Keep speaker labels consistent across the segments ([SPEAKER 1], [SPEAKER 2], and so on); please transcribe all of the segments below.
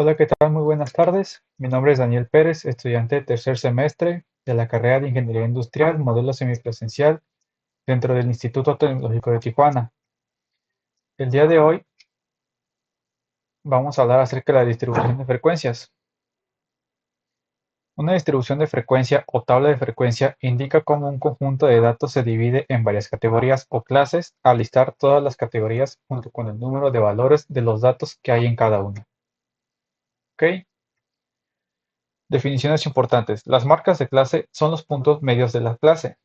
[SPEAKER 1] Hola, ¿qué tal? Muy buenas tardes. Mi nombre es Daniel Pérez, estudiante de tercer semestre de la carrera de Ingeniería Industrial, modelo semipresencial, dentro del Instituto Tecnológico de Tijuana. El día de hoy vamos a hablar acerca de la distribución de frecuencias. Una distribución de frecuencia o tabla de frecuencia indica cómo un conjunto de datos se divide en varias categorías o clases al listar todas las categorías junto con el número de valores de los datos que hay en cada una. ¿Ok? Definiciones importantes. Las marcas de clase son los puntos medios de la clase.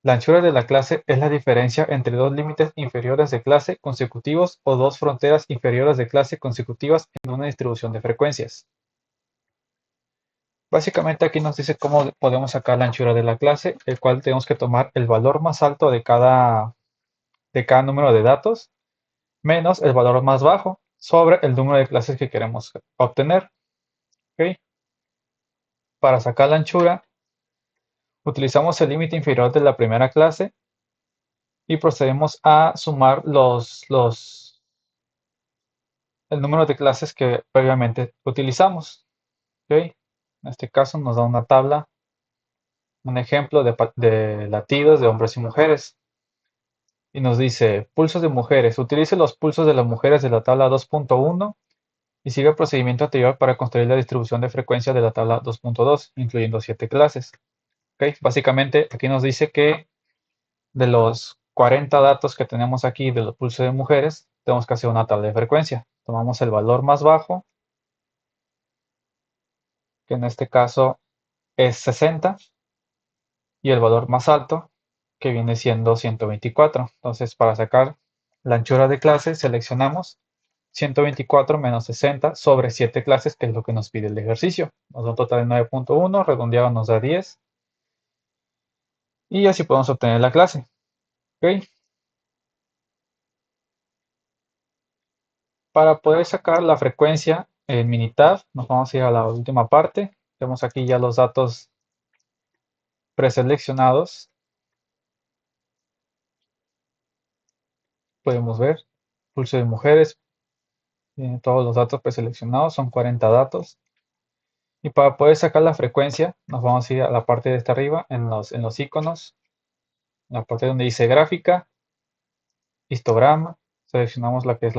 [SPEAKER 1] La anchura de la clase es la diferencia entre dos límites inferiores de clase consecutivos o dos fronteras inferiores de clase consecutivas en una distribución de frecuencias. Básicamente aquí nos dice cómo podemos sacar la anchura de la clase, el cual tenemos que tomar el valor más alto de cada número de datos menos el valor más bajo sobre el número de clases que queremos obtener. ¿Ok? Para sacar la anchura, utilizamos el límite inferior de la primera clase y procedemos a sumar el número de clases que previamente utilizamos. ¿Ok? En este caso nos da una tabla, un ejemplo de latidos de hombres y mujeres. Y nos dice, pulsos de mujeres. Utilice los pulsos de las mujeres de la tabla 2.1 y siga el procedimiento anterior para construir la distribución de frecuencia de la tabla 2.2, incluyendo 7 clases. ¿Ok? Básicamente aquí nos dice que de los 40 datos que tenemos aquí de los pulsos de mujeres, tenemos que hacer una tabla de frecuencia. Tomamos el valor más bajo, que en este caso es 60, y el valor más alto, que viene siendo 124. Entonces, para sacar la anchura de clase, seleccionamos 124 menos 60 sobre 7 clases, que es lo que nos pide el ejercicio. Nos da un total de 9.1, redondeado nos da 10, y así podemos obtener la clase. ¿Ok? Para poder sacar la frecuencia en Minitab, nos vamos a ir a la última parte. Tenemos aquí ya los datos preseleccionados. Podemos ver pulso de mujeres, tiene todos los datos preseleccionados, son 40 datos. Y para poder sacar la frecuencia, nos vamos a ir a la parte de esta arriba, en los iconos, en la parte donde dice gráfica, histograma, seleccionamos la que es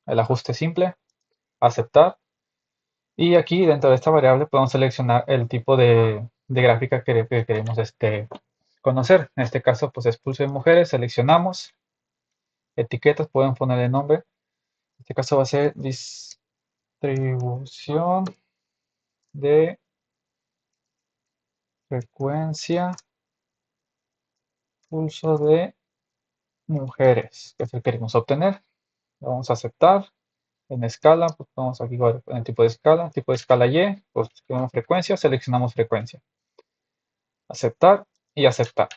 [SPEAKER 1] el ajuste simple, aceptar, y aquí dentro de esta variable podemos seleccionar el tipo de gráfica que queremos conocer. En este caso, pues es pulso de mujeres, seleccionamos, etiquetas, pueden ponerle nombre, en este caso va a ser distribución de frecuencia pulso de mujeres, que es el que queremos obtener. Lo vamos a aceptar. En escala, pues vamos aquí en el tipo de escala Y, pues queremos frecuencia, seleccionamos frecuencia. Aceptar y aceptar.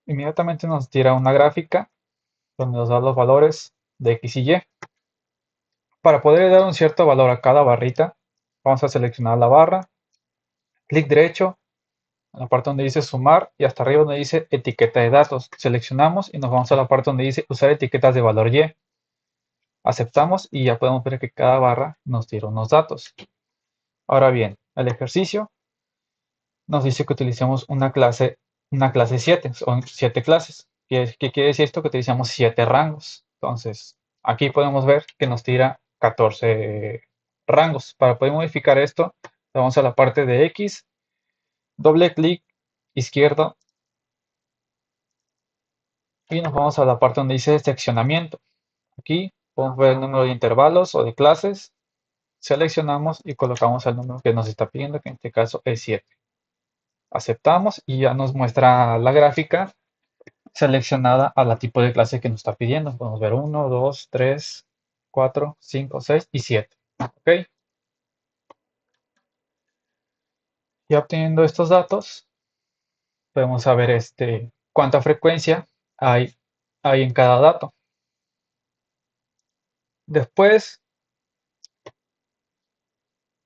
[SPEAKER 1] Inmediatamente nos tira una gráfica donde nos da los valores de X y Y. Para poder dar un cierto valor a cada barrita, vamos a seleccionar la barra, clic derecho, en la parte donde dice sumar y hasta arriba donde dice etiqueta de datos. Seleccionamos y nos vamos a la parte donde dice usar etiquetas de valor Y. Aceptamos y ya podemos ver que cada barra nos tira unos datos. Ahora bien, el ejercicio nos dice que utilicemos una clase 7, son 7 clases. ¿Qué quiere decir esto? Que utilizamos 7 rangos. Entonces, aquí podemos ver que nos tira 14 rangos. Para poder modificar esto, vamos a la parte de X, doble clic izquierdo y nos vamos a la parte donde dice seccionamiento. Aquí podemos ver el número de intervalos o de clases. Seleccionamos y colocamos el número que nos está pidiendo, que en este caso es 7. Aceptamos y ya nos muestra la gráfica seleccionada a la tipo de clase que nos está pidiendo. Podemos ver 1, 2, 3, 4, 5, 6 y 7. ¿Ok? Ya obteniendo estos datos, podemos saber cuánta frecuencia hay en cada dato. Después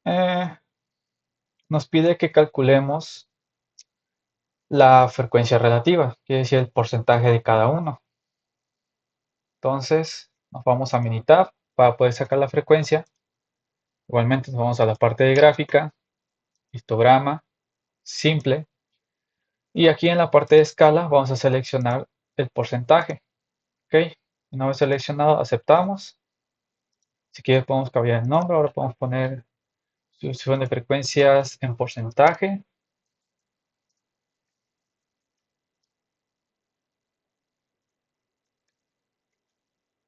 [SPEAKER 1] eh, nos pide que calculemos la frecuencia relativa, quiere decir el porcentaje de cada uno. Entonces, Nos vamos a Minitab para poder sacar la frecuencia. Igualmente nos vamos a la parte de gráfica, histograma, simple. Y aquí en la parte de escala vamos a seleccionar el porcentaje. ¿Ok? Una vez seleccionado, aceptamos. Si quieres podemos cambiar el nombre. Ahora podemos poner distribución de frecuencias en porcentaje.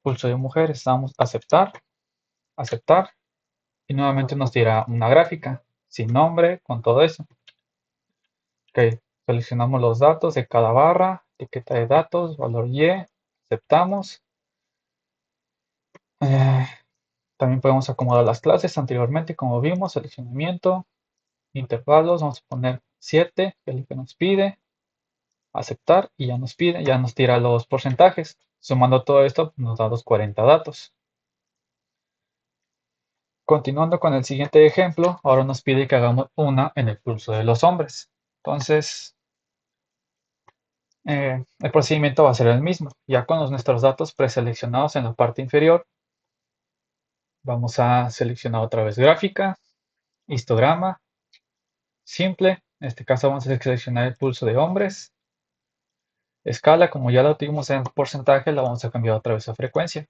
[SPEAKER 1] Pulso de mujeres, damos aceptar, aceptar. Y nuevamente nos dirá una gráfica sin nombre, con todo eso. Ok, seleccionamos los datos de cada barra, etiqueta de datos, valor Y, aceptamos. También podemos acomodar las clases anteriormente, como vimos, seleccionamiento, intervalos, vamos a poner 7, que es lo que nos pide, aceptar y ya nos pide, ya nos tira los porcentajes. Sumando todo esto nos da los 40 datos. Continuando con el siguiente ejemplo, ahora nos pide que hagamos una en el pulso de los hombres. Entonces, el procedimiento va a ser el mismo. Ya con nuestros datos preseleccionados en la parte inferior, vamos a seleccionar otra vez gráfica, histograma, simple. En este caso vamos a seleccionar el pulso de hombres. Escala, como ya la tuvimos en porcentaje, la vamos a cambiar otra vez a frecuencia.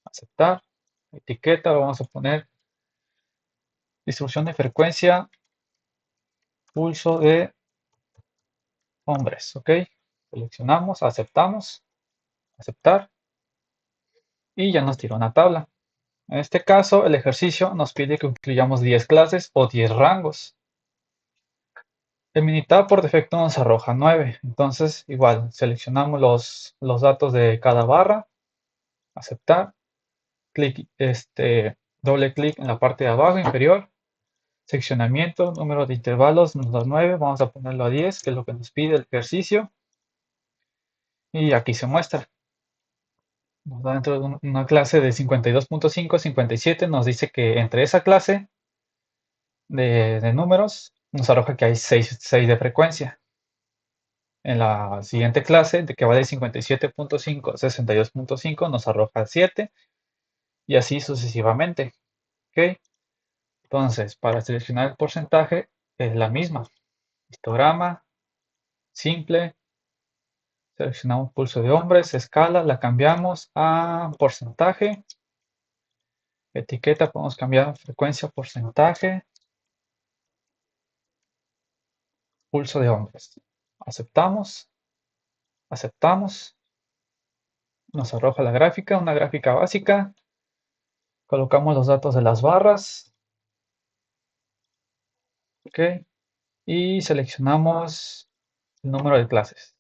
[SPEAKER 1] Aceptar. Etiqueta, vamos a poner distribución de frecuencia, pulso de hombres. Ok. Seleccionamos, aceptamos, aceptar. Y ya nos tiró una tabla. En este caso, el ejercicio nos pide que incluyamos 10 clases o 10 rangos. El Minitab por defecto nos arroja 9. Entonces, igual, seleccionamos los datos de cada barra, aceptar, doble clic en la parte de abajo inferior, seccionamiento, número de intervalos, nos da 9, vamos a ponerlo a 10, que es lo que nos pide el ejercicio. Y aquí se muestra. Nos da dentro de una clase de 52.5, 57, nos dice que entre esa clase de números nos arroja que hay 6 de frecuencia. En la siguiente clase, de que va de 57.5 a 62.5, nos arroja 7 y así sucesivamente. ¿Ok? Entonces, para seleccionar el porcentaje es la misma. Histograma, simple, seleccionamos pulso de hombres, escala, la cambiamos a porcentaje. Etiqueta, podemos cambiar frecuencia, porcentaje, pulso de hombres. Aceptamos, aceptamos. Nos arroja la gráfica, una gráfica básica. Colocamos los datos de las barras. Ok. Y seleccionamos el número de clases.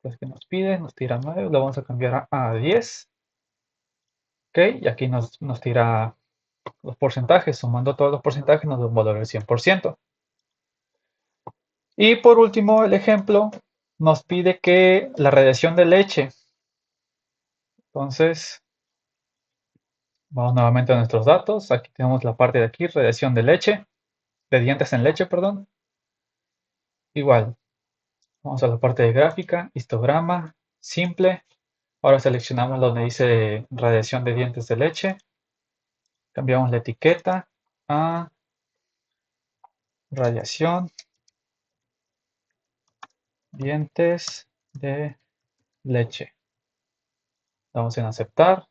[SPEAKER 1] Las que nos pide, nos tira 9, lo vamos a cambiar a 10. Ok. Y aquí nos tira los porcentajes. Sumando todos los porcentajes nos da un valor del 100%. Y por último, el ejemplo nos pide que la radiación de leche. Entonces, vamos nuevamente a nuestros datos. Aquí tenemos la parte de aquí, radiación de leche, de dientes en leche, perdón. Igual, vamos a la parte de gráfica, histograma, simple. Ahora seleccionamos donde dice radiación de dientes de leche. Cambiamos la etiqueta a radiación dientes de leche. Damos en aceptar.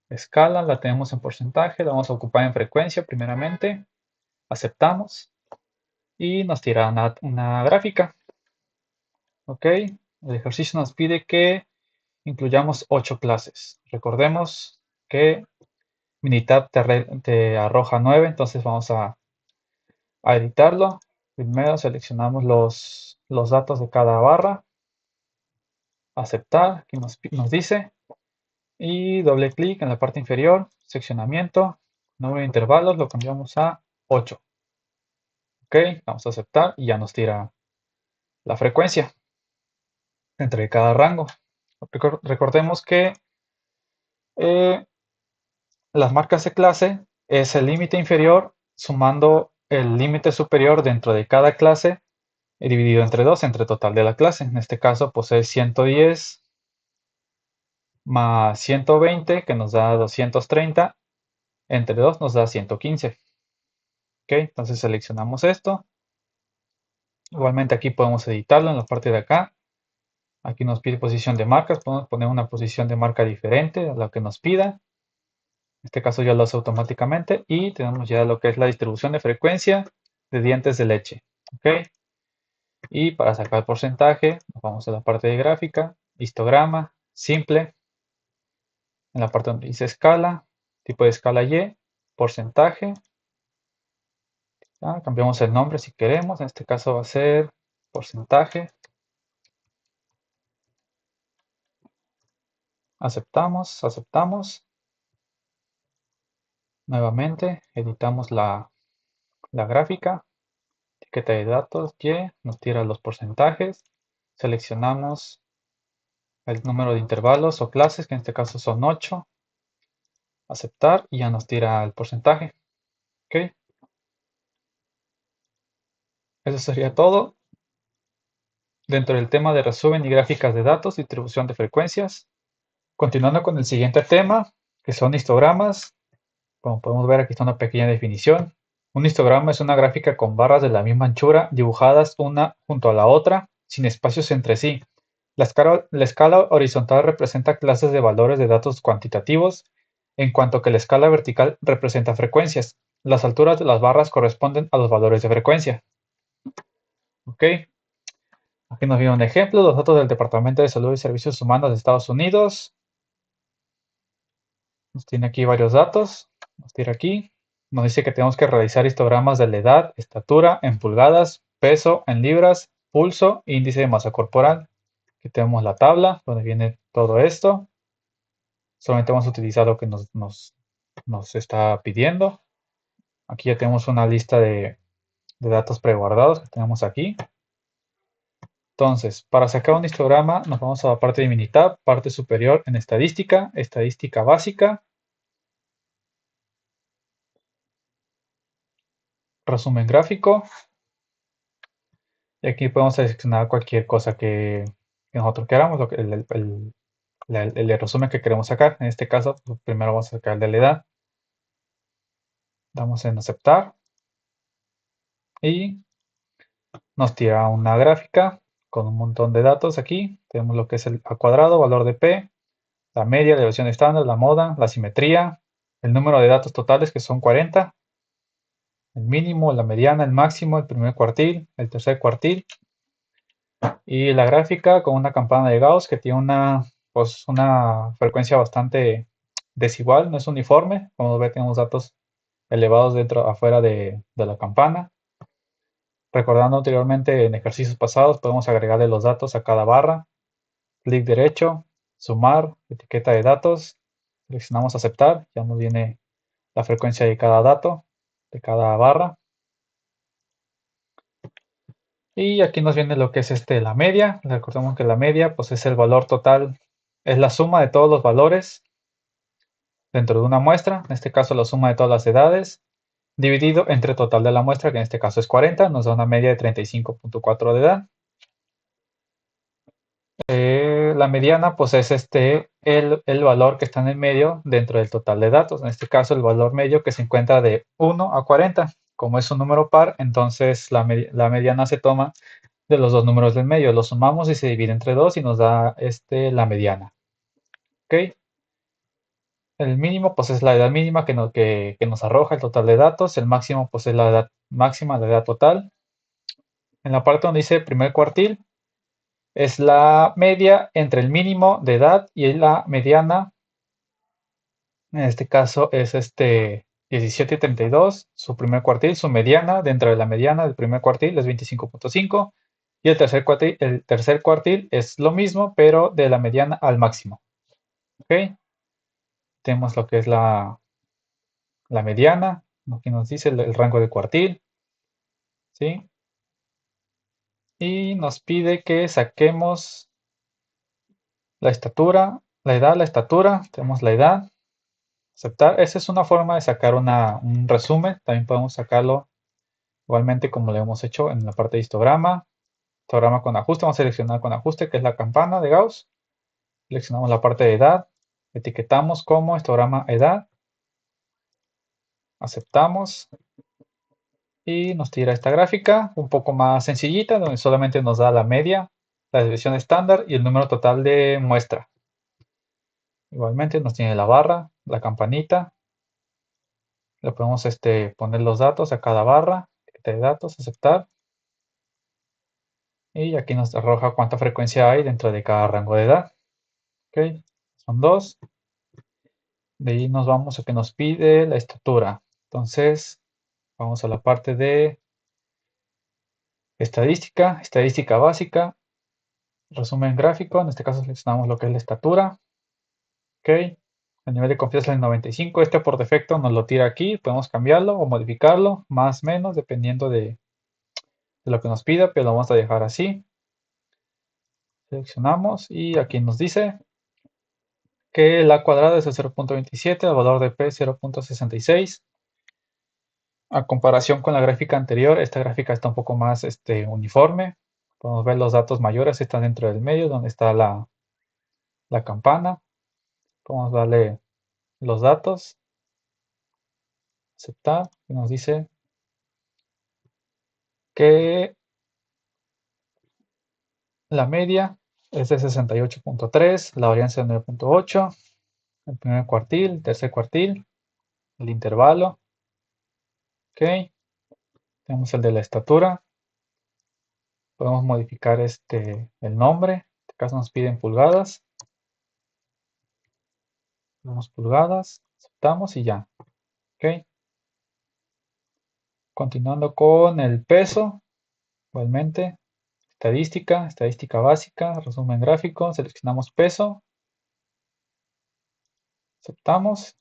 [SPEAKER 1] Escala, la tenemos en porcentaje, la vamos a ocupar en frecuencia primeramente. Aceptamos y nos tira una gráfica. Ok, el ejercicio nos pide que incluyamos 8 clases. Recordemos que Minitab te arroja 9, entonces vamos a editarlo. Primero seleccionamos los datos de cada barra. Aceptar, aquí nos dice. Y doble clic en la parte inferior, seccionamiento, número de intervalos, lo cambiamos a 8. Ok, vamos a aceptar y ya nos tira la frecuencia entre cada rango. Recordemos que las marcas de clase es el límite inferior sumando el límite superior dentro de cada clase dividido entre 2, entre total de la clase. En este caso, pues es 110 más 120, que nos da 230, entre 2 nos da 115. Ok, entonces seleccionamos esto. Igualmente aquí podemos editarlo en la parte de acá. Aquí nos pide posición de marcas, podemos poner una posición de marca diferente a la que nos pida. En este caso ya lo hace automáticamente y tenemos ya lo que es la distribución de frecuencia de dientes de leche. Ok, y para sacar el porcentaje, nos vamos a la parte de gráfica, histograma, simple, en la parte donde dice escala, tipo de escala Y, porcentaje. Cambiamos el nombre si queremos, en este caso va a ser porcentaje. Aceptamos, aceptamos. Nuevamente editamos la gráfica. Etiqueta de datos Y, nos tira los porcentajes. Seleccionamos el número de intervalos o clases, que en este caso son 8. Aceptar y ya nos tira el porcentaje. Ok. Eso sería todo dentro del tema de resumen y gráficas de datos, distribución de frecuencias. Continuando con el siguiente tema, que son histogramas. Como podemos ver, aquí está una pequeña definición. Un histograma es una gráfica con barras de la misma anchura dibujadas una junto a la otra, sin espacios entre sí. La escala horizontal representa clases de valores de datos cuantitativos, en cuanto que la escala vertical representa frecuencias. Las alturas de las barras corresponden a los valores de frecuencia. Ok, aquí nos viene un ejemplo, los datos del Departamento de Salud y Servicios Humanos de Estados Unidos. Nos tiene aquí varios datos, nos tira aquí. Nos dice que tenemos que realizar histogramas de la edad, estatura en pulgadas, peso en libras, pulso, índice de masa corporal. Aquí tenemos la tabla donde viene todo esto. Solamente vamos a utilizar lo que nos está pidiendo. Aquí ya tenemos una lista de datos preguardados que tenemos aquí. Entonces, para sacar un histograma, nos vamos a la parte de Minitab, parte superior en estadística, estadística básica, resumen gráfico. Y aquí podemos seleccionar cualquier cosa que nosotros queramos, el resumen que queremos sacar. En este caso, pues, primero vamos a sacar el de la edad. Damos en aceptar. Y nos tira una gráfica con un montón de datos aquí. Tenemos lo que es el A cuadrado, valor de P, la media, la deviación estándar, la moda, la simetría, el número de datos totales que son 40, el mínimo, la mediana, el máximo, el primer cuartil, el tercer cuartil. Y la gráfica con una campana de Gauss que tiene pues, una frecuencia bastante desigual, no es uniforme. Como ven, tenemos datos elevados afuera de la campana. Recordando anteriormente en ejercicios pasados, podemos agregarle los datos a cada barra. Clic derecho, sumar, etiqueta de datos. Seleccionamos aceptar, ya nos viene la frecuencia de cada dato, de cada barra. Y aquí nos viene lo que es la media. Recordemos que la media pues, es el valor total, es la suma de todos los valores dentro de una muestra, en este caso la suma de todas las edades, dividido entre total de la muestra, que en este caso es 40, nos da una media de 35.4 de edad. La mediana pues es el valor que está en el medio dentro del total de datos, en este caso el valor medio que se encuentra de 1 a 40. Como es un número par, entonces la mediana se toma de los dos números del medio, los sumamos y se divide entre 2 y nos da la mediana. ¿Ok? El mínimo pues es la edad mínima que nos arroja el total de datos, el máximo pues es la edad máxima, la edad total. En la parte donde dice primer cuartil es la media entre el mínimo de edad y la mediana, en este caso es 17 y 32, su primer cuartil, su mediana dentro de la mediana del primer cuartil es 25.5 y el tercer cuartil es lo mismo pero de la mediana al máximo. ¿Ok? Tenemos lo que es la mediana, lo que nos dice el rango de cuartil, ¿sí? Y nos pide que saquemos la estatura, la edad, la estatura, tenemos la edad, aceptar. Esa es una forma de sacar un resumen, también podemos sacarlo igualmente como lo hemos hecho en la parte de histograma. Histograma con ajuste, vamos a seleccionar con ajuste, que es la campana de Gauss. Seleccionamos la parte de edad, Etiquetamos como histograma edad, aceptamos y nos tira esta gráfica un poco más sencillita donde solamente nos da la media, la desviación estándar y el número total de muestra. Igualmente nos tiene la barra, la campanita, le podemos poner los datos a cada barra, etiqueta de datos, aceptar y aquí nos arroja cuánta frecuencia hay dentro de cada rango de edad. Ok, son dos. De ahí nos vamos a que nos pide la estatura. Entonces, vamos a la parte de estadística, estadística básica, resumen gráfico. En este caso seleccionamos lo que es la estatura. Ok, el nivel de confianza es el 95. Este por defecto nos lo tira aquí. Podemos cambiarlo o modificarlo, más o menos, dependiendo de lo que nos pida, pero lo vamos a dejar así. Seleccionamos y aquí nos dice que la cuadrada es el 0.27, el valor de P 0.66. A comparación con la gráfica anterior, esta gráfica está un poco más uniforme. Podemos ver los datos mayores, están dentro del medio, donde está la campana. Podemos darle los datos, aceptar, y nos dice que la media es de 68.3, la varianza de 9.8, el primer cuartil, el tercer cuartil, el intervalo. Ok, tenemos el de la estatura. Podemos modificar el nombre. En este caso nos piden pulgadas. Damos pulgadas, aceptamos y ya. Ok. Continuando con el peso, igualmente, estadística, estadística básica, resumen gráfico, seleccionamos peso, aceptamos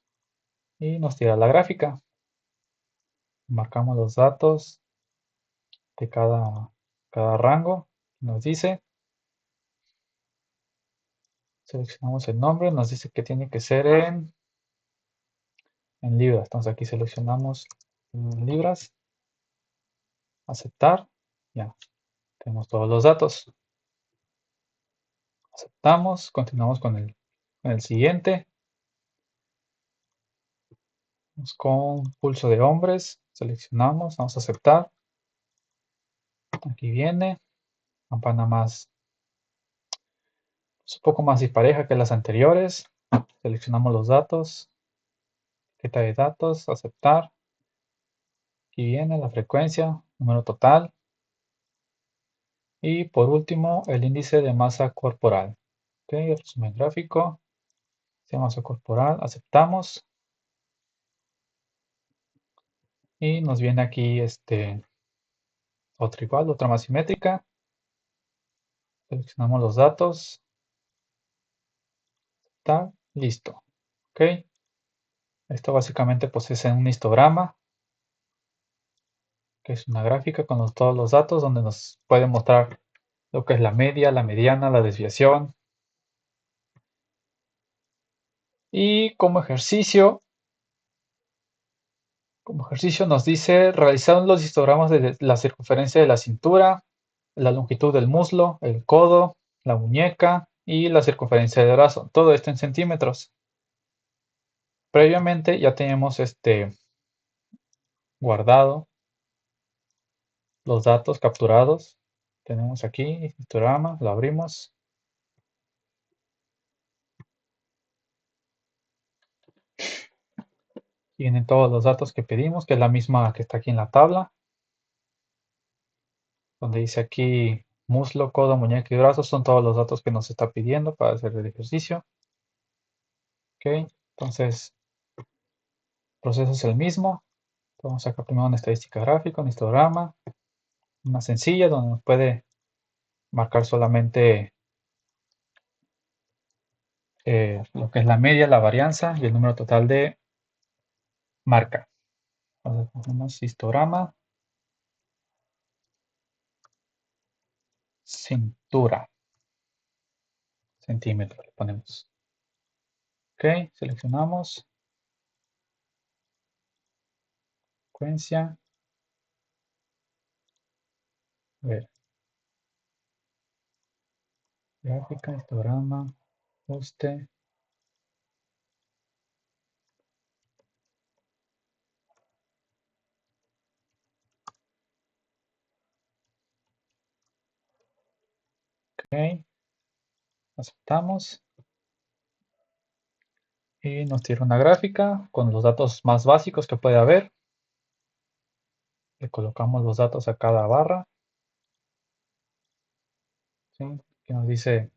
[SPEAKER 1] y nos tira la gráfica. Marcamos los datos de cada rango, nos dice, seleccionamos el nombre, nos dice que tiene que ser en libras. Entonces aquí seleccionamos libras, aceptar, ya, tenemos todos los datos. Aceptamos, continuamos con el siguiente. Vamos con pulso de hombres, seleccionamos, vamos a aceptar. Aquí viene, campana más, es un poco más dispareja que las anteriores. Seleccionamos los datos, etiqueta de datos, aceptar. Aquí viene la frecuencia, número total. Y por último, el índice de masa corporal. Ok, resumen gráfico, de masa corporal, aceptamos. Y nos viene aquí otra igual, otra más simétrica. Seleccionamos los datos, está listo. Ok, esto básicamente pues es un histograma, que es una gráfica con todos los datos donde nos puede mostrar lo que es la media, la mediana, la desviación. Y como ejercicio nos dice realizar los histogramas de la circunferencia de la cintura, la longitud del muslo, el codo, la muñeca y la circunferencia del brazo. Todo esto en centímetros. Previamente ya tenemos guardado los datos capturados. Tenemos aquí histograma, lo abrimos. Tienen todos los datos que pedimos, que es la misma que está aquí en la tabla, donde dice aquí muslo, codo, muñeca y brazos, son todos los datos que nos está pidiendo para hacer el ejercicio. Ok, entonces el proceso es el mismo. Vamos a sacar primero una estadística gráfica, un histograma, una sencilla donde nos puede marcar solamente lo que es la media, la varianza y el número total de marca. Entonces ponemos histograma, cintura, centímetros, le ponemos. Ok, seleccionamos, frecuencia, a ver, gráfica, histograma, ajuste, Ok, aceptamos. Y nos tira una gráfica con los datos más básicos que puede haber. Le colocamos los datos a cada barra. ¿Sí? Que nos dice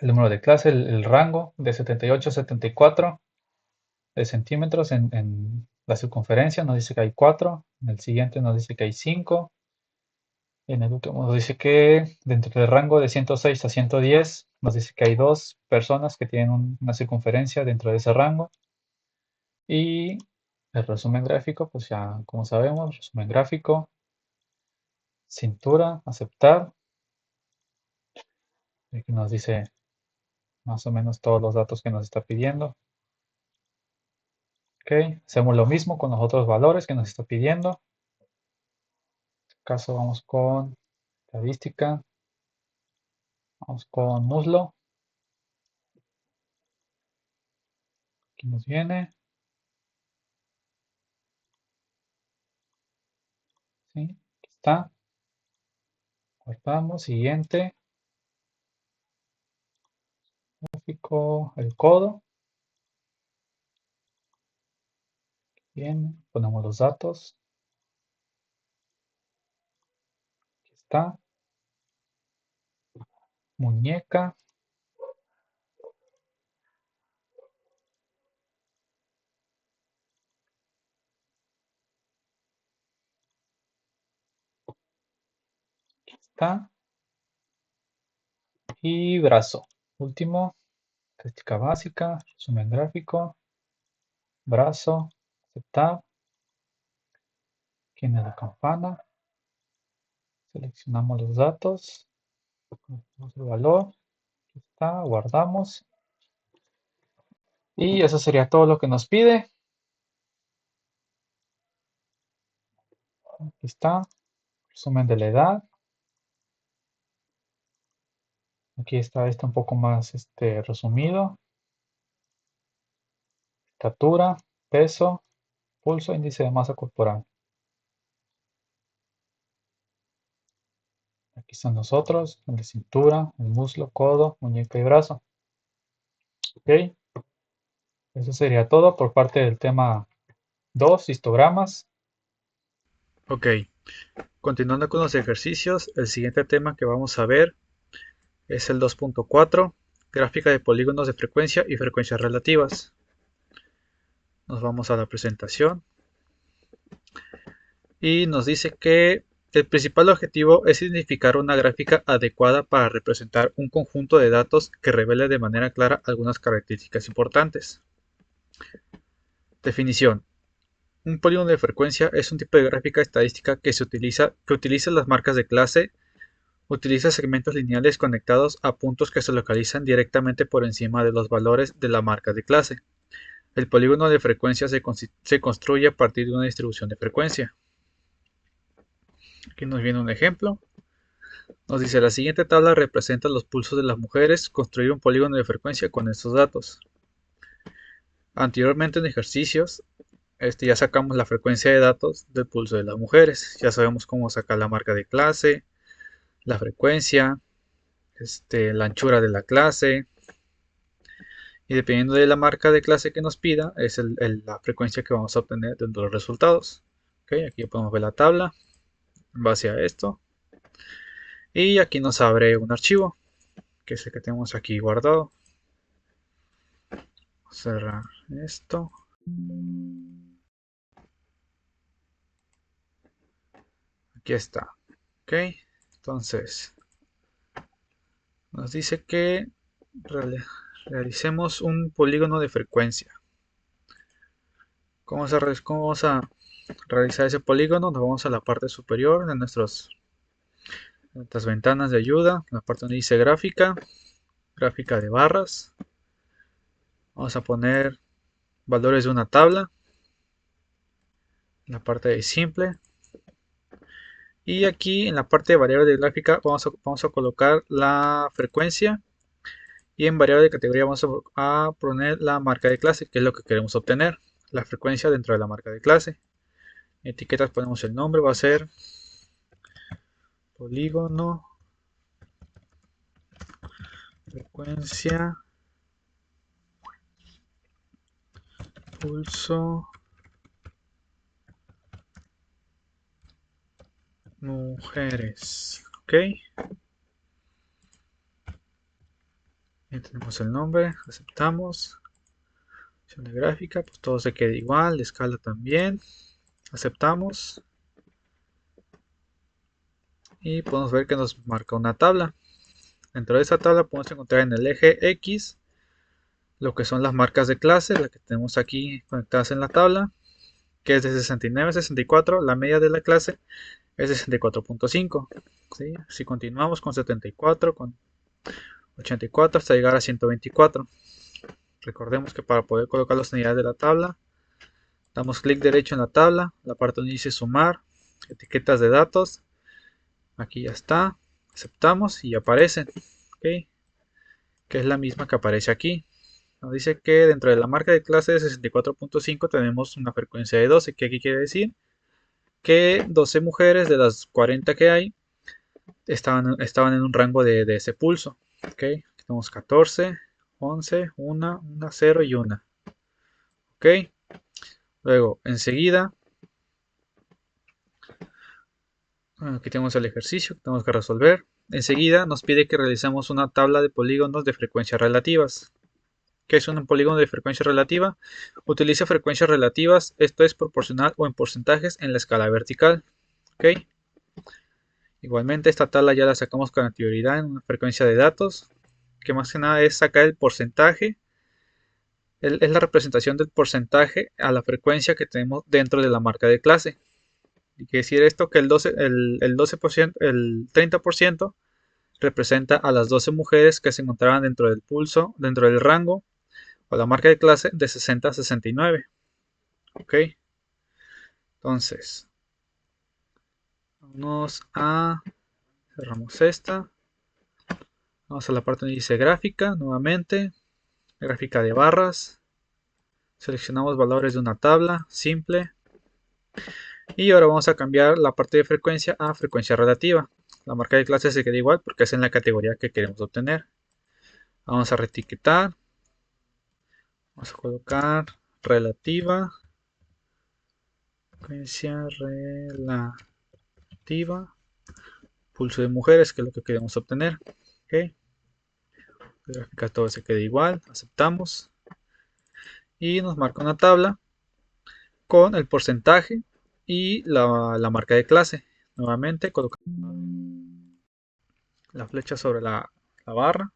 [SPEAKER 1] el número de clase, el rango de 78 a 74 de centímetros en la circunferencia. Nos dice que hay 4. En el siguiente nos dice que hay 5. En el último nos dice que dentro del rango de 106 a 110 nos dice que hay 2 personas que tienen una circunferencia dentro de ese rango. Y el resumen gráfico, pues ya como sabemos, resumen gráfico, cintura, aceptar. Aquí nos dice más o menos todos los datos que nos está pidiendo. Ok, hacemos lo mismo con los otros valores que nos está pidiendo. En este caso vamos con estadística, vamos con muslo. Aquí nos viene, ¿sí? Aquí está. Guardamos, siguiente, gráfico, el codo. Bien, ponemos los datos. Aquí está. Muñeca. Aquí está. Y brazo. Último, estadística básica, resumen gráfico, brazo, aceptar. Tiene la campana. Seleccionamos los datos. Colocamos el valor. Aquí está, guardamos. Y eso sería todo lo que nos pide. Aquí está, resumen de la edad. Aquí está esto un poco más resumido. Estatura, peso, pulso, índice de masa corporal. Aquí están los otros, el de cintura, el muslo, codo, muñeca y brazo. Ok, eso sería todo por parte del tema 2, histogramas. Ok, continuando con los ejercicios, el siguiente tema que vamos a ver es el 2.4, gráfica de polígonos de frecuencia y frecuencias relativas. Nos vamos a la presentación y nos dice que el principal objetivo es identificar una gráfica adecuada para representar un conjunto de datos que revele de manera clara algunas características importantes. Definición. Un polígono de frecuencia es un tipo de gráfica estadística que utiliza las marcas de clase, utiliza segmentos lineales conectados a puntos que se localizan directamente por encima de los valores de la marca de clase. El polígono de frecuencia se construye a partir de una distribución de frecuencia. Aquí nos viene un ejemplo. Nos dice, la siguiente tabla representa los pulsos de las mujeres, construir un polígono de frecuencia con estos datos. Anteriormente en ejercicios, ya sacamos la frecuencia de datos del pulso de las mujeres. Ya sabemos cómo sacar la marca de clase, la frecuencia, la anchura de la clase. Y dependiendo de la marca de clase que nos pida, es la frecuencia que vamos a obtener dentro de los resultados. Okay, aquí podemos ver la tabla en base a esto. Y aquí nos abre un archivo, que es el que tenemos aquí guardado. Cerrar esto. Aquí está. Ok, entonces nos dice que realicemos un polígono de frecuencia. ¿Cómo vamos a realizar ese polígono? Nos vamos a la parte superior de nuestras ventanas de ayuda, la parte donde dice gráfica, gráfica de barras. Vamos a poner valores de una tabla, la parte de simple. Y aquí en la parte de variable de gráfica vamos a colocar la frecuencia. Y en variable de categoría vamos a poner la marca de clase, que es lo que queremos obtener. La frecuencia dentro de la marca de clase. En etiquetas ponemos el nombre, va a ser polígono frecuencia, pulso, mujeres. Ok, ya tenemos el nombre, aceptamos. Opción de gráfica, pues todo se queda igual, de escala también. Aceptamos. Y podemos ver que nos marca una tabla. Dentro de esa tabla podemos encontrar en el eje X lo que son las marcas de clase, las que tenemos aquí conectadas en la tabla, que es de 69 a 64, la media de la clase es de 64.5. ¿Sí? Si continuamos con 74, con 84 hasta llegar a 124. Recordemos que para poder colocar las unidades de la tabla, damos clic derecho en la tabla, la parte donde dice sumar, etiquetas de datos, aquí ya está, aceptamos y aparece, ¿okay? Que es la misma que aparece aquí. Nos dice que dentro de la marca de clase de 64.5 tenemos una frecuencia de 12, que aquí quiere decir que 12 mujeres de las 40 que hay estaban en un rango de ese pulso. ¿Okay? Aquí tenemos 14, 11, 1, 0 y 1. ¿Okay? Luego, enseguida, aquí tenemos el ejercicio que tenemos que resolver. Enseguida nos pide que realicemos una tabla de polígonos de frecuencias relativas. ¿Qué es un polígono de frecuencia relativa? Utiliza frecuencias relativas, esto es proporcional o en porcentajes en la escala vertical. ¿Okay? Igualmente esta tabla ya la sacamos con anterioridad en una frecuencia de datos, que más que nada es sacar el porcentaje, es la representación del porcentaje a la frecuencia que tenemos dentro de la marca de clase. Y quiere decir esto que el 12%, el 30% representa a las 12 mujeres que se encontraban dentro del pulso, dentro del rango o la marca de clase de 60 a 69. Ok, entonces vamos a cerramos esta. Vamos a la parte donde dice gráfica nuevamente, gráfica de barras. Seleccionamos valores de una tabla simple. Y ahora vamos a cambiar la parte de frecuencia a frecuencia relativa. La marca de clase se queda igual porque es en la categoría que queremos obtener. Vamos a reetiquetar. Vamos a colocar relativa. Frecuencia relativa. Pulso de mujeres, que es lo que queremos obtener. Ok. La gráfica todo se queda igual. Aceptamos. Y nos marca una tabla con el porcentaje y la marca de clase. Nuevamente colocamos la flecha sobre la barra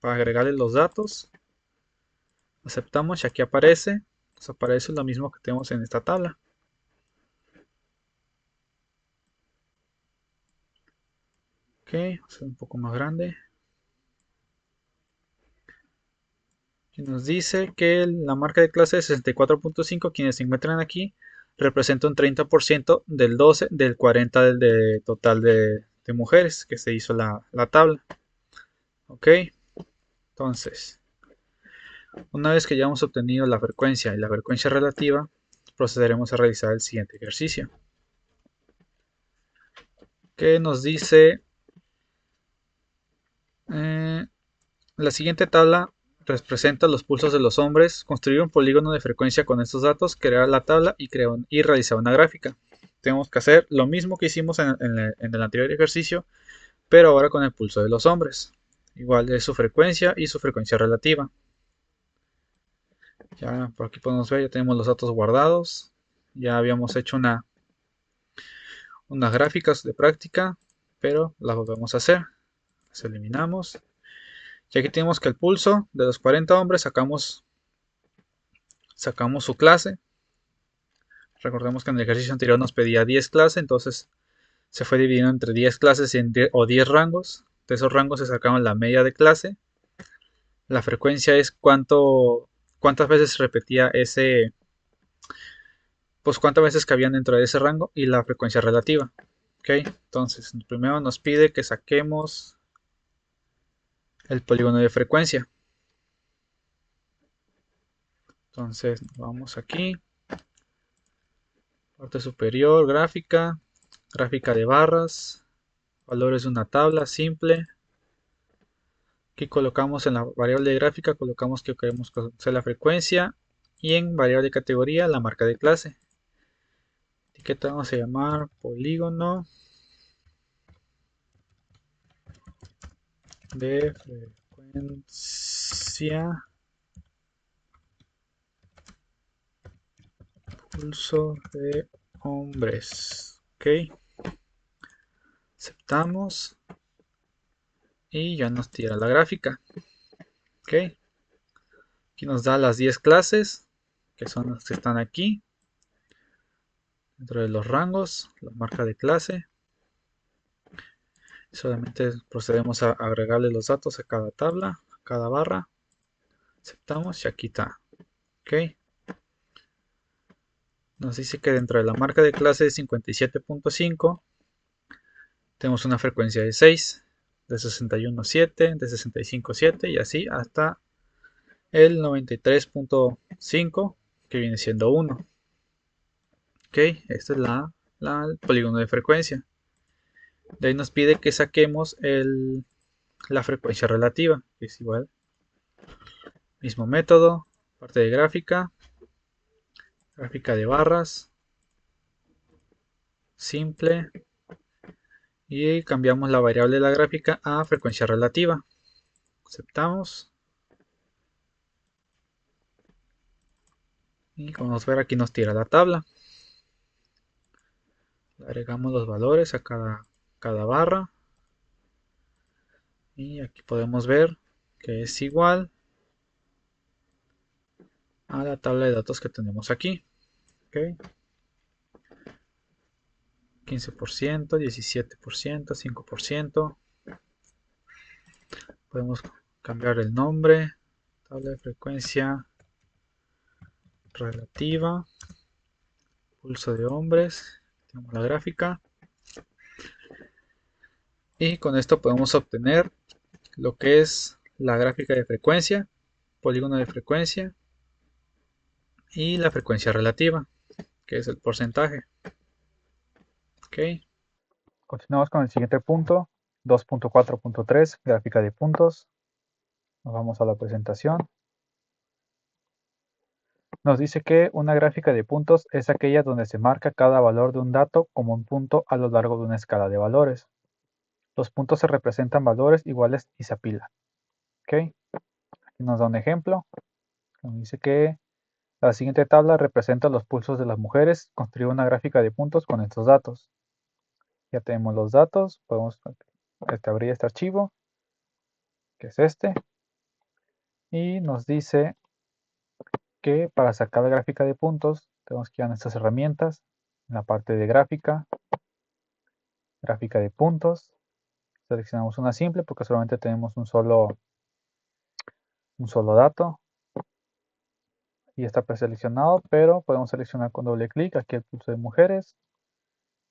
[SPEAKER 1] para agregarle los datos. Aceptamos y aquí aparece, nos aparece lo mismo que tenemos en esta tabla. Ok, vamos a hacer un poco más grande. Y nos dice que la marca de clase de 64.5, quienes se encuentran aquí, representa un 30% del 12, del 40 del total de mujeres que se hizo la tabla. Ok, entonces, una vez que ya hemos obtenido la frecuencia y la frecuencia relativa, procederemos a realizar el siguiente ejercicio. Que nos dice la siguiente tabla representa los pulsos de los hombres. Construir un polígono de frecuencia con estos datos, crear la tabla y realizar una gráfica. Tenemos que hacer lo mismo que hicimos en el anterior ejercicio, pero ahora con el pulso de los hombres. Igual es su frecuencia y su frecuencia relativa. Ya por aquí podemos ver, ya tenemos los datos guardados. Ya habíamos hecho unas gráficas de práctica, pero las volvemos a hacer. Las eliminamos. Y aquí tenemos que el pulso de los 40 hombres sacamos su clase. Recordemos que en el ejercicio anterior nos pedía 10 clases, entonces se fue dividiendo entre 10 clases o 10 rangos. De esos rangos se sacaron la media de clase. La frecuencia es cuántas veces se repetía pues cuántas veces cabían dentro de ese rango, y la frecuencia relativa. Ok, entonces primero nos pide que saquemos el polígono de frecuencia. Entonces vamos aquí, parte superior, gráfica, gráfica de barras, valores de una tabla simple. Aquí colocamos en la variable de gráfica, colocamos que queremos conocer la frecuencia y en variable de categoría la marca de clase. Etiqueta vamos a llamar polígono de frecuencia pulso de hombres. Ok, aceptamos y ya nos tira la gráfica. Ok, aquí nos da las 10 clases que son las que están aquí dentro de los rangos, la marca de clase. Solamente procedemos a agregarle los datos a cada tabla, a cada barra. Aceptamos y aquí está. Ok, nos dice que dentro de la marca de clase de 57.5 tenemos una frecuencia de 6, de 61.7, de 65.7 y así hasta el 93.5 que viene siendo 1. Ok, este es el polígono de frecuencia. De ahí nos pide que saquemos la frecuencia relativa, que es igual. Mismo método, parte de gráfica, gráfica de barras, simple, y cambiamos la variable de la gráfica a frecuencia relativa. Aceptamos. Y como vamos a ver aquí nos tira la tabla. Agregamos los valores a cada barra. Y aquí podemos ver que es igual a la tabla de datos que tenemos aquí. Okay. 15%, 17%, 5%. Podemos cambiar el nombre. Tabla de frecuencia relativa. Pulso de hombres. Tenemos la gráfica. Y con esto podemos obtener lo que es la gráfica de frecuencia, polígono de frecuencia y la frecuencia relativa, que es el porcentaje. Ok. Continuamos con el siguiente punto, 2.4.3, gráfica de puntos. Nos vamos a la presentación. Nos dice que una gráfica de puntos es aquella donde se marca cada valor de un dato como un punto a lo largo de una escala de valores. Los puntos se representan valores iguales y se apilan. Ok. Aquí nos da un ejemplo. Nos dice que la siguiente tabla representa los pulsos de las mujeres. Construye una gráfica de puntos con estos datos. Ya tenemos los datos. Podemos abrir este archivo, que es este. Y nos dice que para sacar la gráfica de puntos tenemos que ir a nuestras herramientas. En la parte de gráfica, gráfica de puntos. Seleccionamos una simple porque solamente tenemos un solo dato. Y está preseleccionado, pero podemos seleccionar con doble clic aquí el pulso de mujeres.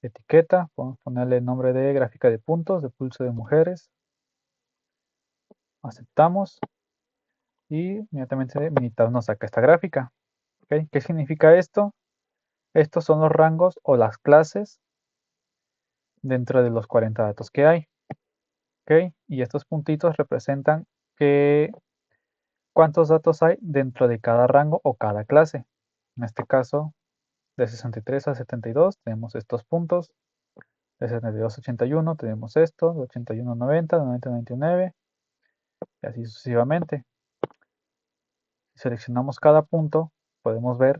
[SPEAKER 1] Etiqueta, podemos ponerle el nombre de gráfica de puntos, de pulso de mujeres. Aceptamos y inmediatamente Minitab nos saca esta gráfica. ¿Okay? ¿Qué significa esto? Estos son los rangos o las clases dentro de los 40 datos que hay. ¿Okay? Y estos puntitos representan cuántos datos hay dentro de cada rango o cada clase. En este caso, de 63 a 72 tenemos estos puntos. De 72 a 81 tenemos esto. De 81 a 90, de 90 a 99 y así sucesivamente. Si seleccionamos cada punto, podemos ver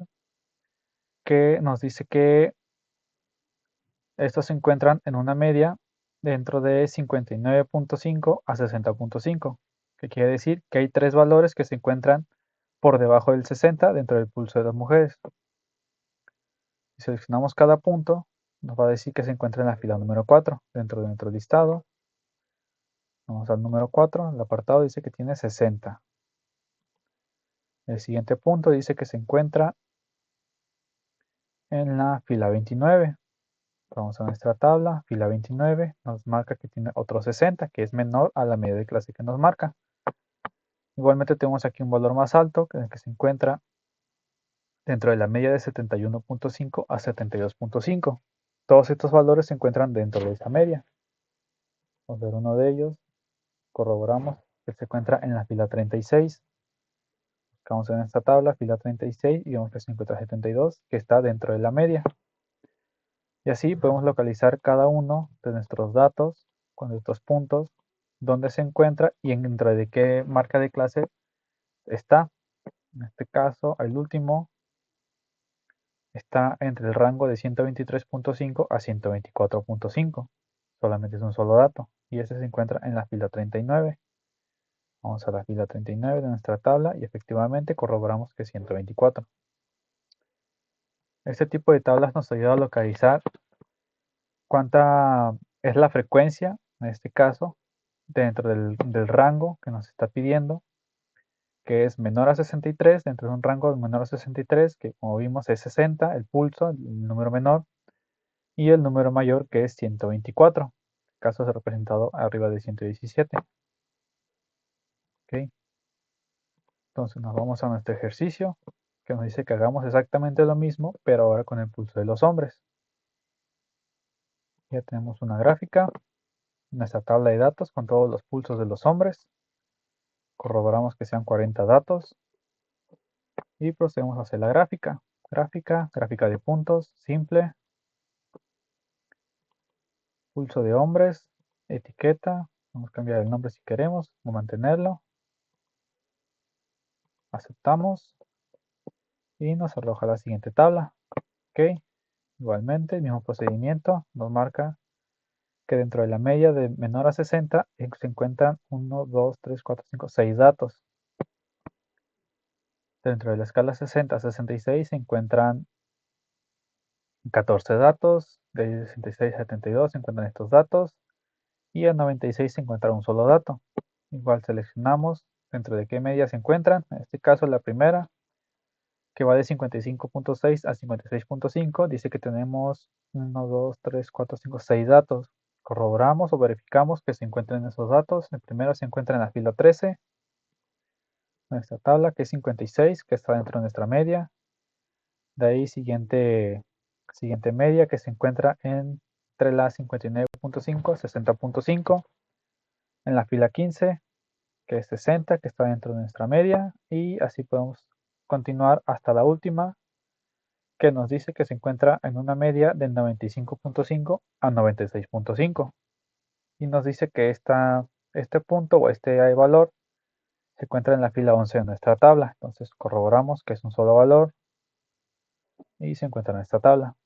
[SPEAKER 1] que nos dice que estos se encuentran en una media dentro de 59.5 a 60.5, que quiere decir que hay tres valores que se encuentran por debajo del 60 dentro del pulso de las mujeres. Si seleccionamos cada punto, nos va a decir que se encuentra en la fila número 4 dentro de nuestro listado. Vamos al número 4, el apartado dice que tiene 60. El siguiente punto dice que se encuentra en la fila 29. Vamos a nuestra tabla, fila 29, nos marca que tiene otro 60, que es menor a la media de clase que nos marca. Igualmente tenemos aquí un valor más alto, que se encuentra dentro de la media de 71.5 a 72.5. Todos estos valores se encuentran dentro de esta media. Vamos a ver uno de ellos, corroboramos, que se encuentra en la fila 36. Buscamos en esta tabla fila 36 y vemos que se encuentra 72, que está dentro de la media. Y así podemos localizar cada uno de nuestros datos con estos puntos, dónde se encuentra y dentro de qué marca de clase está. En este caso, el último está entre el rango de 123.5 a 124.5. Solamente es un solo dato. Y ese se encuentra en la fila 39. Vamos a la fila 39 de nuestra tabla y efectivamente corroboramos que es 124. Este tipo de tablas nos ayuda a localizar cuánta es la frecuencia, en este caso, dentro del rango que nos está pidiendo, que es menor a 63, dentro de un rango de menor a 63, que como vimos es 60, el pulso, el número menor, y el número mayor, que es 124. El caso es representado arriba de 117. ¿Ok? Entonces nos vamos a nuestro ejercicio, que nos dice que hagamos exactamente lo mismo, pero ahora con el pulso de los hombres. Ya tenemos una gráfica, nuestra tabla de datos con todos los pulsos de los hombres. Corroboramos que sean 40 datos y procedemos a hacer la gráfica. Gráfica de puntos, simple, pulso de hombres, etiqueta, vamos a cambiar el nombre si queremos o mantenerlo. Aceptamos y nos arroja la siguiente tabla. Ok, igualmente el mismo procedimiento nos marca que dentro de la media de menor a 60 se encuentran 1, 2, 3, 4, 5, 6 datos. Dentro de la escala 60 a 66 se encuentran 14 datos, de 66 a 72 se encuentran estos datos y en 96 se encuentra un solo dato. Igual seleccionamos dentro de qué media se encuentran, en este caso la primera, que va de 55.6 a 56.5, dice que tenemos 1, 2, 3, 4, 5, 6 datos. Corroboramos o verificamos que se encuentren esos datos. El primero se encuentra en la fila 13, nuestra tabla, que es 56, que está dentro de nuestra media. De ahí siguiente media que se encuentra entre la 59.5 y 60.5. En la fila 15, que es 60, que está dentro de nuestra media. Y así podemos continuar hasta la última, que nos dice que se encuentra en una media de 95.5 a 96.5. Y nos dice que este punto o este valor se encuentra en la fila 11 de nuestra tabla. Entonces corroboramos que es un solo valor y se encuentra en esta tabla.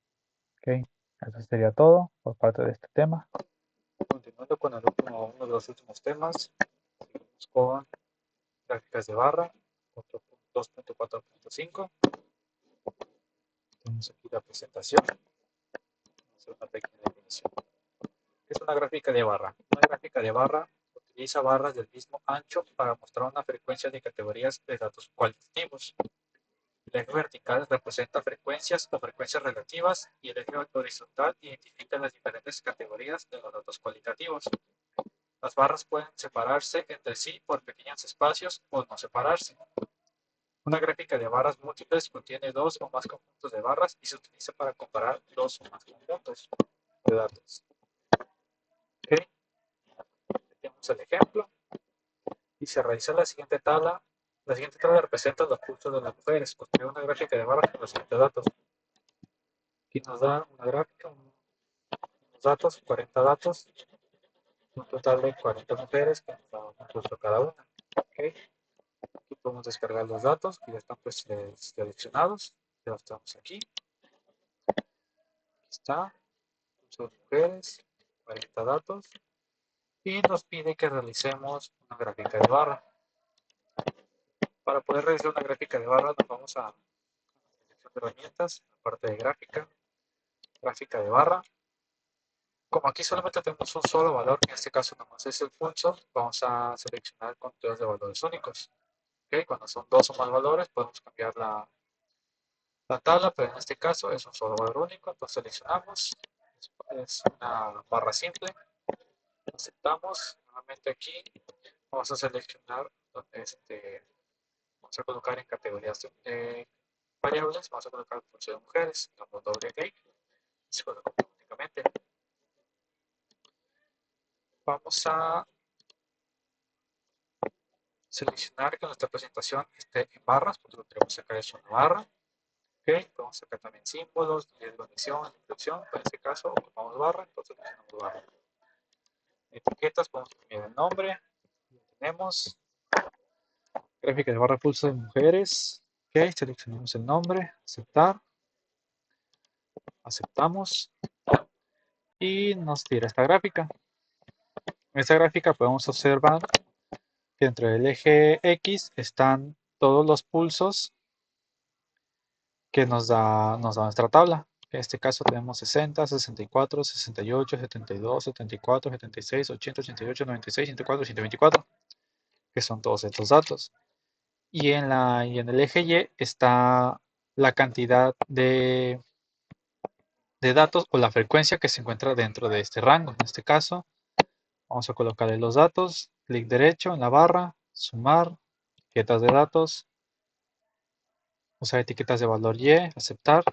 [SPEAKER 1] Ok, eso sería todo por parte de este tema. Continuando con uno de los últimos temas, seguimos con gráficas de barra, 2.4.5. Tenemos aquí la presentación. Vamos a hacer una pequeña definición. Es una gráfica de barra. Una gráfica de barra utiliza barras del mismo ancho para mostrar una frecuencia de categorías de datos cualitativos. El eje vertical representa frecuencias o frecuencias relativas y el eje horizontal identifica las diferentes categorías de los datos cualitativos. Las barras pueden separarse entre sí por pequeños espacios o no separarse. Una gráfica de barras múltiples contiene dos o más conjuntos de barras y se utiliza para comparar dos o más conjuntos de datos. Okay. Tenemos el ejemplo y se realiza la siguiente tabla. La siguiente tabla representa los pulsos de las mujeres. Construye una gráfica de barras con los siguientes datos. Aquí nos da una gráfica, unos datos, 40 datos, un total de 40 mujeres que nos da un pulso cada una. Okay. Aquí podemos descargar los datos que ya están pues, seleccionados. Ya los tenemos aquí. Aquí está, pulso de mujeres, 40 datos. Y nos pide que realicemos una gráfica de barra. Para poder realizar una gráfica de barra nos vamos a la selección de herramientas, la parte de gráfica, gráfica de barra. Como aquí solamente tenemos un solo valor, en este caso nomás es el pulso, vamos a seleccionar conteos de valores únicos. ¿Okay? Cuando son dos o más valores podemos cambiar la tabla, pero en este caso es un solo valor único, entonces seleccionamos, es una barra simple, aceptamos, nuevamente aquí vamos a seleccionar, vamos a colocar en categorías de variables, vamos a colocar el pulso de mujeres, damos doble clic, se coloca automáticamente. Vamos a seleccionar que nuestra presentación esté en barras, porque lo queremos sacar eso en la barra. Ok, podemos sacar también símbolos, desconexión, instrucción. En este caso, ocupamos barra, entonces seleccionamos barra. Etiquetas, podemos cambiar el nombre. Tenemos gráfica de barra pulso de mujeres. Ok, seleccionamos el nombre, aceptar, aceptamos y nos tira esta gráfica. En esta gráfica podemos observar que dentro del eje X están todos los pulsos que nos da nuestra tabla. En este caso tenemos 60, 64, 68, 72, 74, 76, 80, 88, 96, 104, 124, que son todos estos datos. Y en el eje Y está la cantidad de datos o la frecuencia que se encuentra dentro de este rango. En este caso, vamos a colocarle los datos, clic derecho en la barra, sumar, etiquetas de datos, usar etiquetas de valor Y, aceptar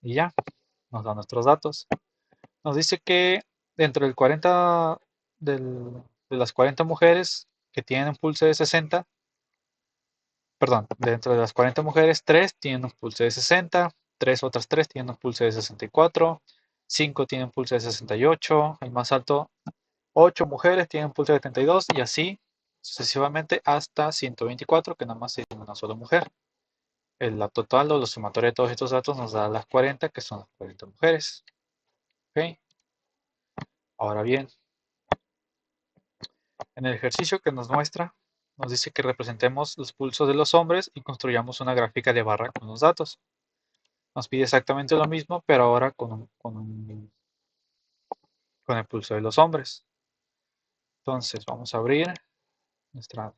[SPEAKER 1] y ya, nos da nuestros datos. Nos dice que dentro del 40 de las 40 mujeres que tienen un pulso de 60, perdón, dentro de las 40 mujeres, 3 tienen un pulso de 60, otras 3 tienen un pulso de 64, 5 tienen un pulso de 68, el más alto, 8 mujeres tienen un pulso de 72 y así sucesivamente hasta 124, que nada más tiene una sola mujer. La total o la sumatoria de todos estos datos nos da las 40, que son las 40 mujeres. ¿Ok? Ahora bien, en el ejercicio que nos muestra, nos dice que representemos los pulsos de los hombres y construyamos una gráfica de barra con los datos. Nos pide exactamente lo mismo, pero ahora con el pulso de los hombres. Entonces vamos a abrir nuestra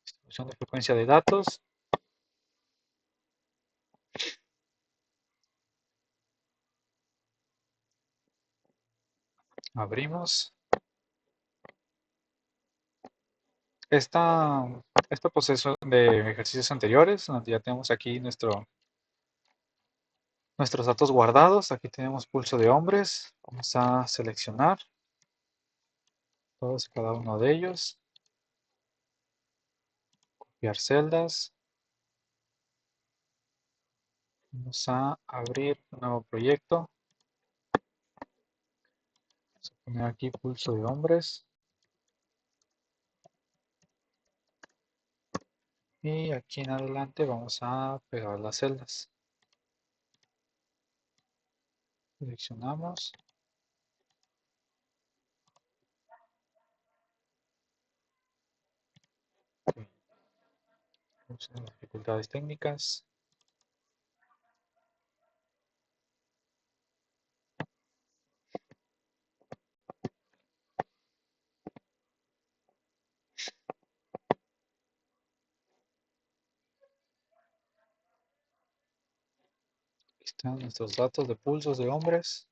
[SPEAKER 1] distribución de frecuencia de datos. Abrimos. Este proceso de ejercicios anteriores, donde ya tenemos aquí nuestros datos guardados. Aquí tenemos pulso de hombres. Vamos a seleccionar todos y cada uno de ellos. Copiar celdas. Vamos a abrir un nuevo proyecto. Vamos a poner aquí pulso de hombres. Y aquí en adelante vamos a pegar las celdas. Seleccionamos. Vamos a las dificultades técnicas. Aquí están nuestros datos de pulsos de hombres.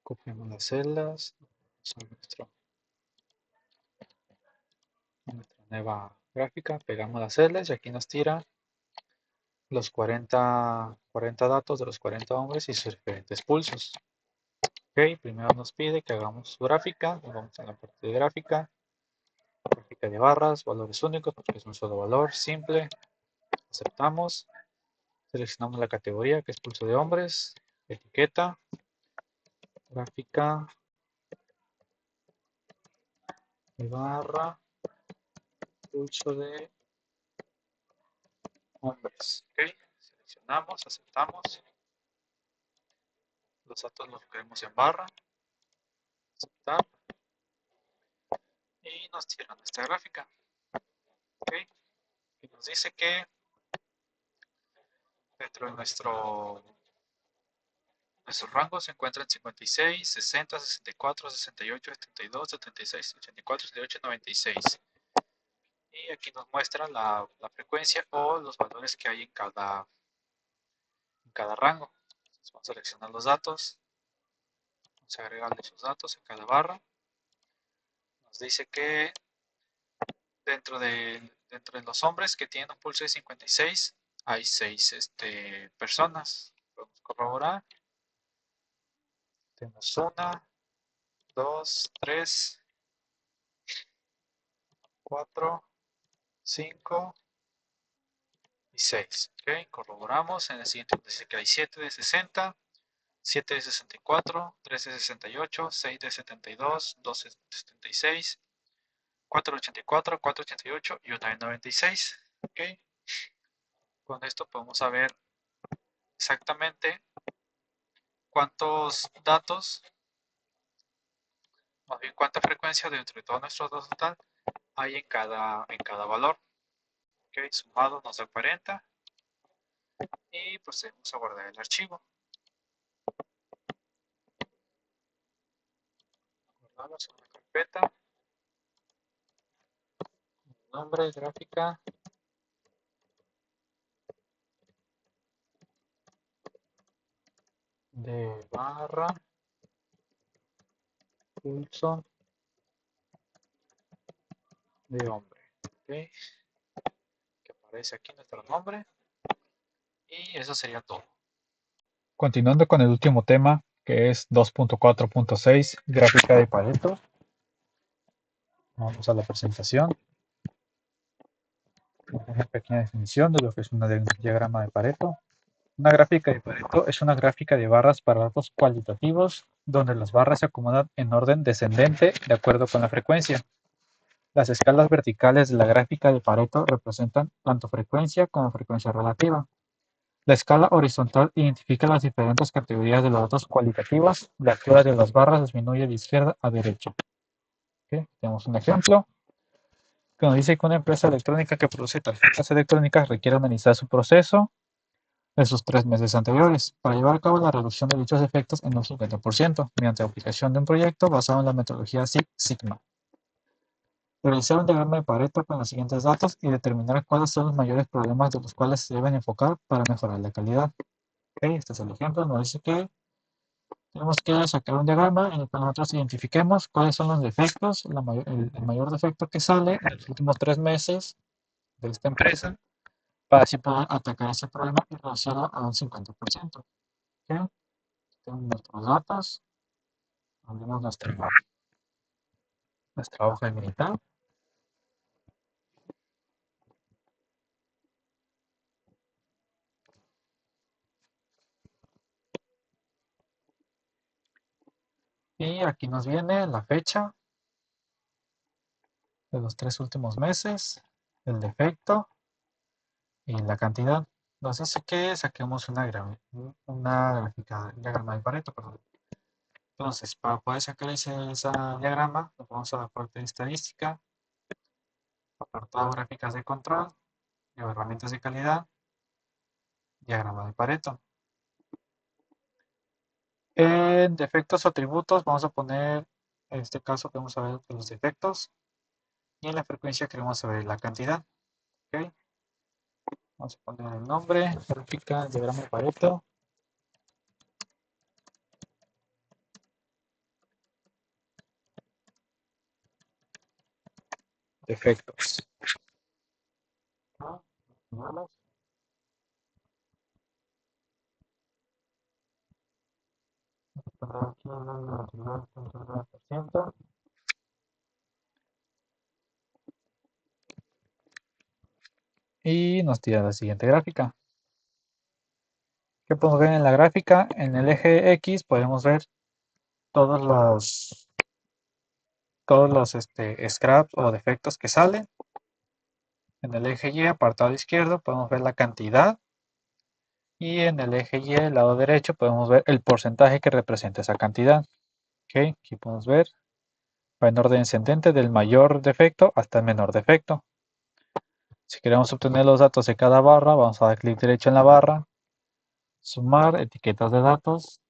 [SPEAKER 1] Copiamos las celdas. Nuestra nueva gráfica. Pegamos las celdas y aquí nos tira los 40 datos de los 40 hombres y sus diferentes pulsos. Ok, primero nos pide que hagamos su gráfica. Vamos a la parte de gráfica de barras, valores únicos, porque es un solo valor, simple. Aceptamos. Seleccionamos la categoría, que es pulso de hombres. Etiqueta. Gráfica. De barra. Pulso de hombres. Ok. Seleccionamos, aceptamos. Los datos los queremos en barra. Aceptar. Y nos tira nuestra gráfica. Ok. Y nos dice que dentro de nuestro rango se encuentra en 56, 60, 64, 68, 72, 76, 84, 78, 96. Y aquí nos muestra la frecuencia o los valores que hay en cada rango. Entonces vamos a seleccionar los datos. Vamos a agregarle esos datos en cada barra. Nos dice que dentro de los hombres que tienen un pulso de 56 hay 6 personas. Podemos corroborar. Tenemos 1, 2, 3, 4, 5 y 6. Ok, corroboramos. En el siguiente nos dice que hay 7 de 60, 7 de 64, 3 de 68, 6 de 72, 2 de 76, 4 de 84, 4 de 88 y una de 96. Ok, con esto podemos saber exactamente cuántos datos, más bien cuánta frecuencia dentro de todo nuestro datos total hay en cada valor. Ok, sumado nos da 40 y procedemos a guardar el archivo. Guardamos en una carpeta, nombre, gráfica de barra, pulso de hombre. Ok, que aparece aquí nuestro nombre y eso sería todo. Continuando con el último tema, que es 2.4.6, gráfica de Pareto. Vamos a la presentación. Una pequeña definición de lo que es un diagrama de Pareto. Una gráfica de Pareto es una gráfica de barras para datos cualitativos, donde las barras se acomodan en orden descendente de acuerdo con la frecuencia. Las escalas verticales de la gráfica de Pareto representan tanto frecuencia como frecuencia relativa. La escala horizontal identifica las diferentes categorías de los datos cualitativos. La altura de las barras disminuye de izquierda a derecha. ¿Okay? Tenemos un ejemplo que nos dice que una empresa electrónica que produce tarjetas electrónicas requiere analizar su proceso de sus 3 meses anteriores para llevar a cabo la reducción de dichos efectos en un 50% mediante la aplicación de un proyecto basado en la metodología Six Sigma. Realizar un diagrama de Pareto con los siguientes datos y determinar cuáles son los mayores problemas de los cuales se deben enfocar para mejorar la calidad. Okay, este es el ejemplo. Nos dice que tenemos que sacar un diagrama en el que nosotros identifiquemos cuáles son los defectos, el mayor defecto que sale en los últimos 3 meses de esta empresa, para así poder atacar ese problema y reducirlo a un 50%. ¿Okay? Tenemos nuestros datos, abrimos nuestra hoja de militar. Y aquí nos viene la fecha de los 3 últimos meses, el defecto y la cantidad. Nos dice que saquemos una gráfica, un diagrama de Pareto, perdón. Entonces, para poder sacar ese diagrama, nos vamos a la parte de estadística, apartado gráficas de control, herramientas de calidad, diagrama de Pareto. En defectos o atributos vamos a poner, en este caso queremos saber los defectos y en la frecuencia queremos saber la cantidad. ¿Okay? Vamos a poner el nombre, gráfica, diagrama de Pareto. Defectos. Y nos tira la siguiente gráfica. ¿Qué podemos ver en la gráfica? En el eje X podemos ver todos los scraps o defectos que salen. En el eje Y, apartado izquierdo, podemos ver la cantidad. Y en el eje Y, el lado derecho, podemos ver el porcentaje que representa esa cantidad. ¿Okay? Aquí podemos ver, va en orden descendente del mayor defecto hasta el menor defecto. Si queremos obtener los datos de cada barra, vamos a dar clic derecho en la barra, sumar, etiquetas de datos,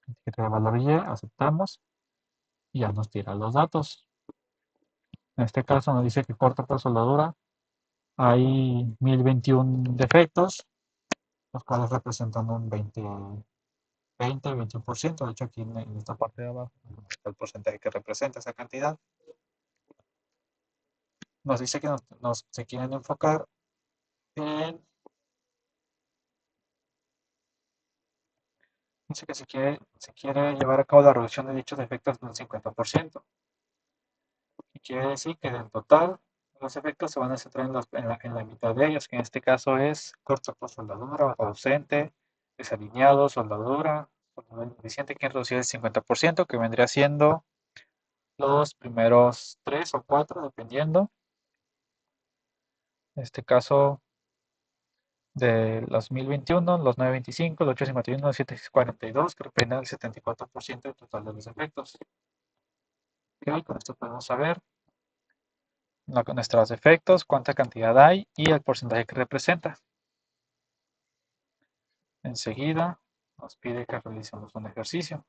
[SPEAKER 1] etiqueta de valor Y, aceptamos y ya nos tira los datos. En este caso nos dice que corta por soldadura hay 1021 defectos, los cuales representan un 21%. De hecho, aquí en esta parte de abajo está el porcentaje que representa esa cantidad. Nos dice que se quieren enfocar en... Dice que se quiere llevar a cabo la reducción de dichos defectos de un 50%. Y quiere decir que del total Los efectos se van a centrar en la mitad de ellos, que en este caso es corto por soldadura o ausente, desalineado, soldadura eficiente, que reducir el 50%, que vendría siendo los primeros 3 o 4, dependiendo. En este caso, de los 1021, los 925, los 851, los 742, que representan el 74% del total de los efectos. Ok, con esto podemos saber nuestros efectos, cuánta cantidad hay y el porcentaje que representa. Enseguida nos pide que realicemos un ejercicio.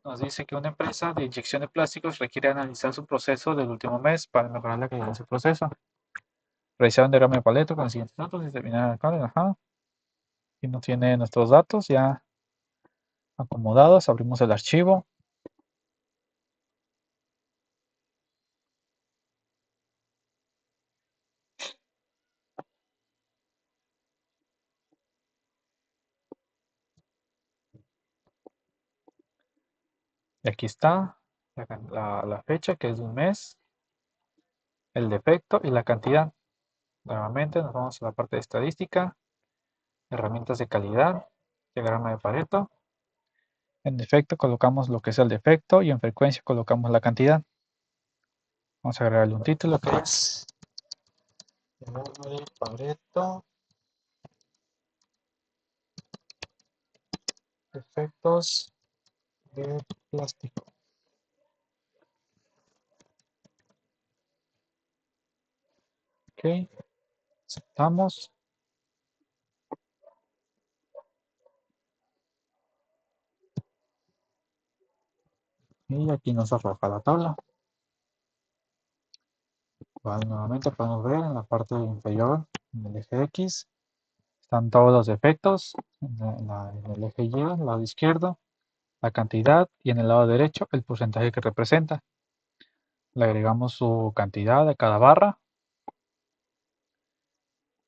[SPEAKER 1] Nos dice que una empresa de inyección de plásticos requiere analizar su proceso del último mes para mejorar la calidad de su proceso. Realizar un diagrama de Pareto con los siguientes datos y determinar cuál. Y no tiene nuestros datos ya acomodados. Abrimos el archivo. Y aquí está la fecha, que es de un mes, el defecto y la cantidad. Nuevamente nos vamos a la parte de estadística, herramientas de calidad, diagrama de Pareto. En defecto colocamos lo que es el defecto y en frecuencia colocamos la cantidad. Vamos a agregarle un título que es diagrama de Pareto, efectos de plástico. Ok, aceptamos. Y aquí nos arroja la tabla. Vale, nuevamente podemos ver en la parte inferior, en el eje X, están todos los efectos, en el eje Y, en el lado izquierdo, la cantidad y en el lado derecho el porcentaje que representa. Le agregamos su cantidad a cada barra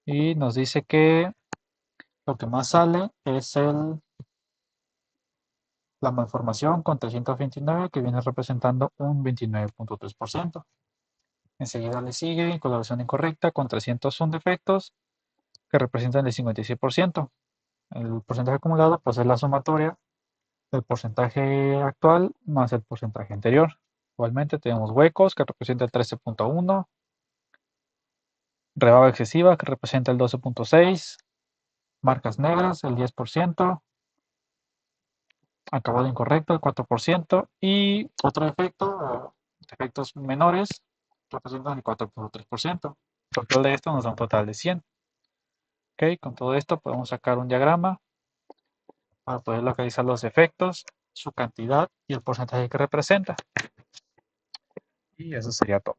[SPEAKER 1] y nos dice que lo que más sale es la malformación con 329, que viene representando un 29.3%. Enseguida le sigue coloración incorrecta con 301 defectos que representan el 56%. El porcentaje acumulado pues es la sumatoria del porcentaje actual más el porcentaje anterior. Igualmente tenemos huecos que representa el 13.1, rebaba excesiva que representa el 12.6, marcas negras el 10%, acabado incorrecto el 4% y otro efecto, efectos menores, representan el 4.3%. El total de esto nos da un total de 100. Ok, con todo esto podemos sacar un diagrama para poder localizar los efectos, su cantidad y el porcentaje que representa. Y eso sería todo.